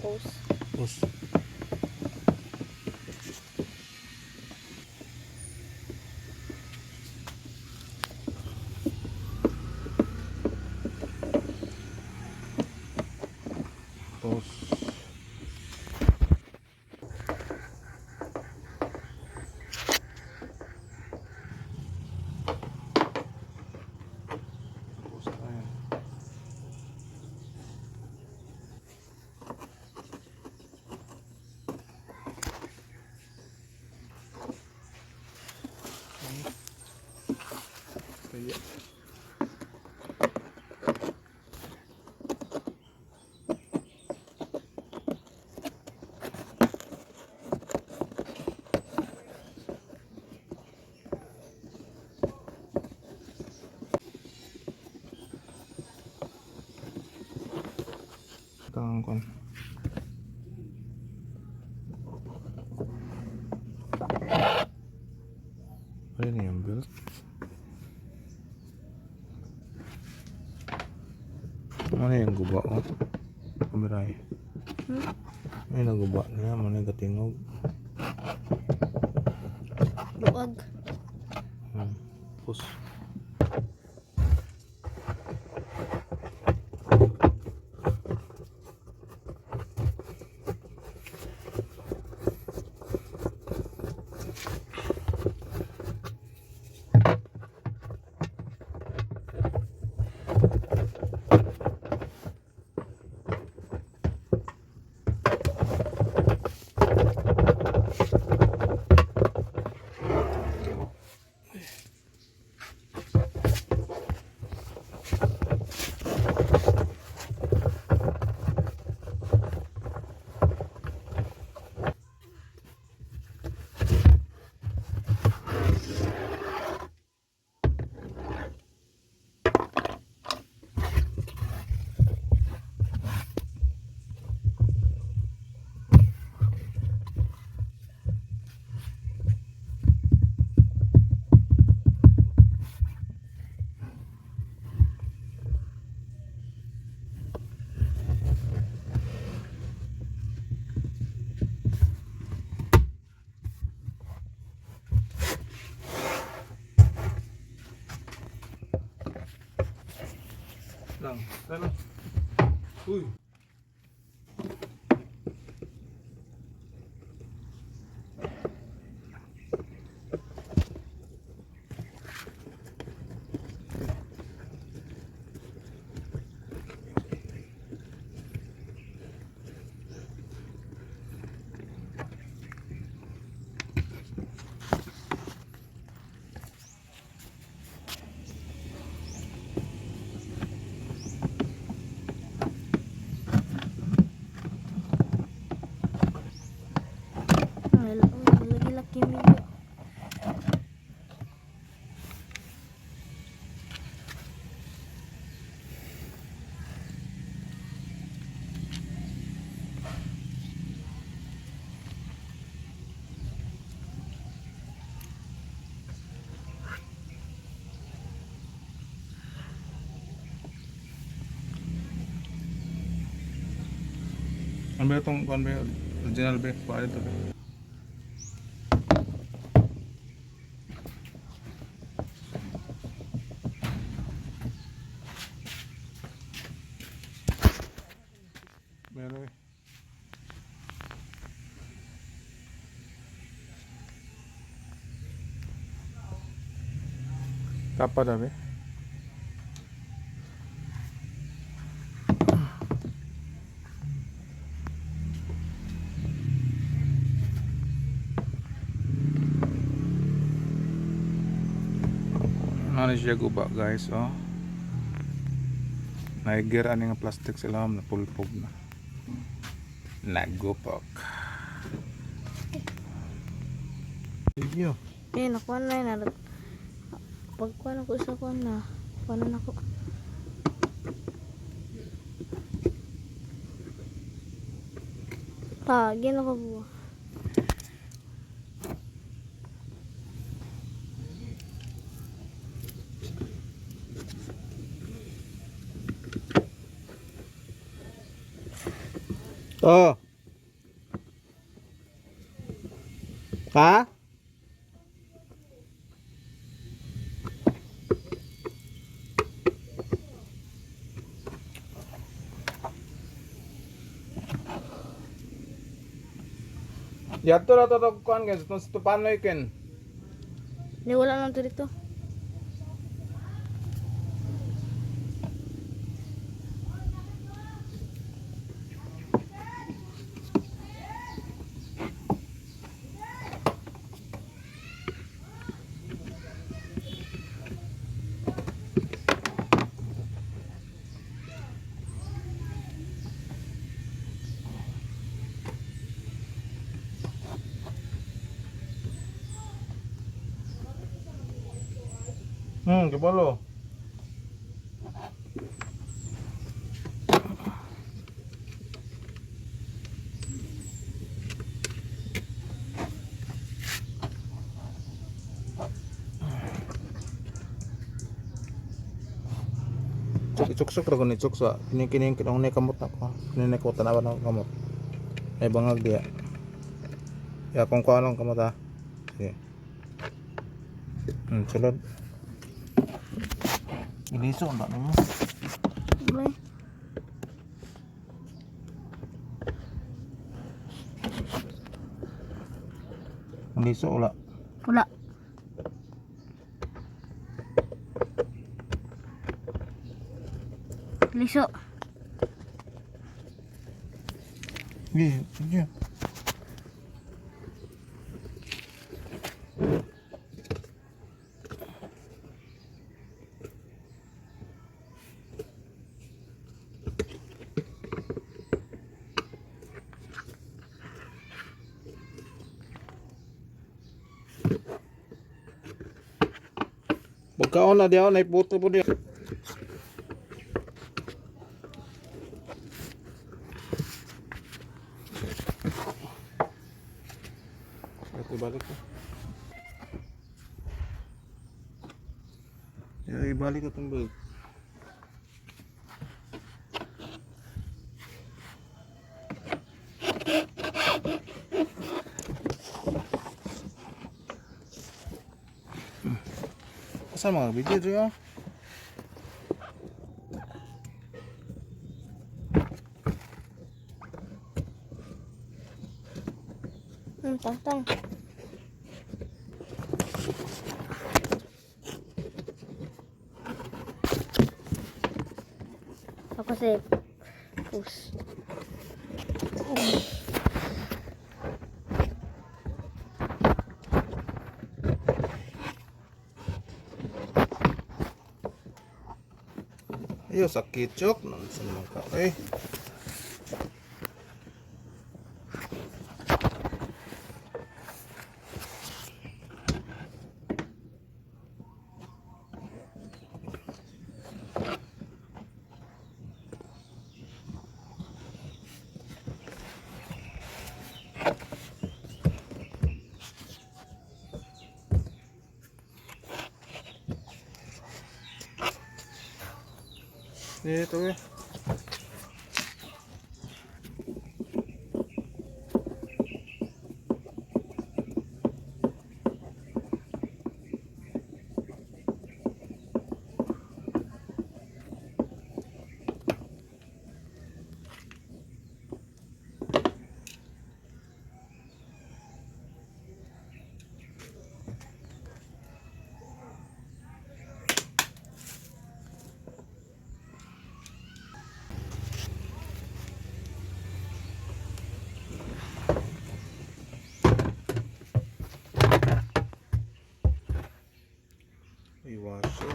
Pos. Pos. Kaya kon. Ano na yung belt? Ano yung guba o? Kumiray. Ay naguba niya, ano yung katingog? Luwag. Pus. Lang, lang. Uy. Lagi-laki mo. Ano ba itong original ba? Paano ito? Meron eh. Tapa daw eh. Ano siya guba guys, oh. Naigir ani nga plastic sila na pulpog na. Nagupok. Iyo. Nakuha na yun. Pagkuha na ko isa ko na. Kuha na ako. Gino ko buwa. Oh. Ha? Yato na to kuan guys, itong paano ikin? Hindi, wala lang to dito. Kebalo. Icuksok ra ko ni cuksa. Kini kinong ni kamot na ko. Kini ko tanawan ng kamot. Ay bangag dia. Ya kung kuan lang kamot ha. Sige. Sulod. Iliso ndak nimo. Bye. Iliso ula. Wala. Liso. Sige. Pagkaon na diyaw, naiputo po diyaw. Ibalik ko. Ibalik ko itong bag. Saan mga video ito yun? Tang. Ako si push. Iyo sakit chok. Nonsen naman ka. Ito eh. Washer.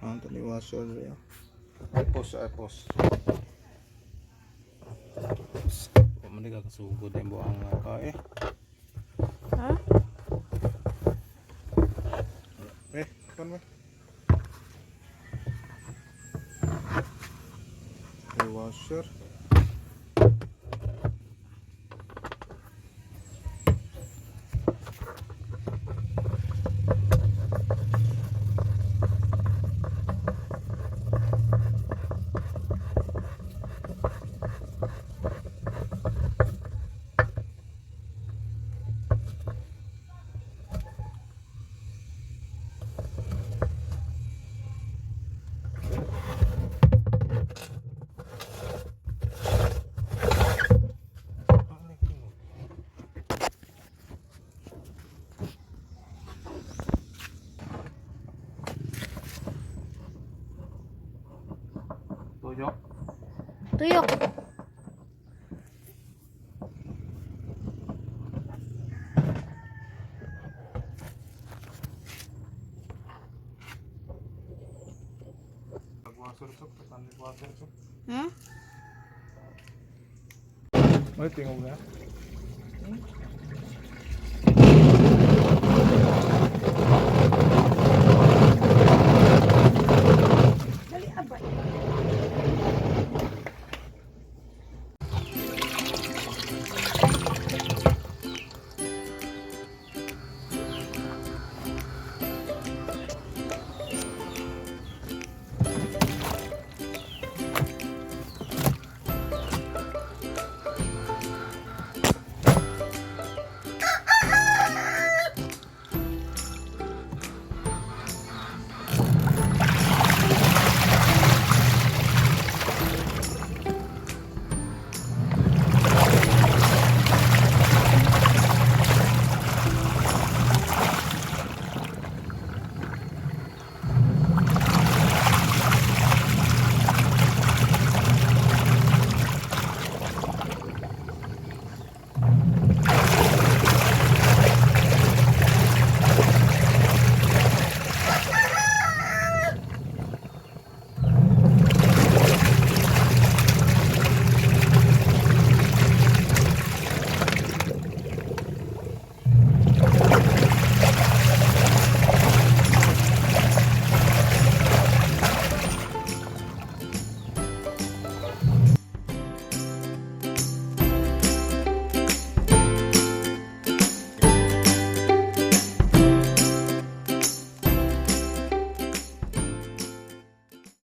Ang washer rin. Ay pos. Naman di ka kasugod yung buang ka eh. Ha? Kan mo? May washer. Tuyok. Tuyok. Washer sok, tekan di washer sok. Hmm? May tingog na.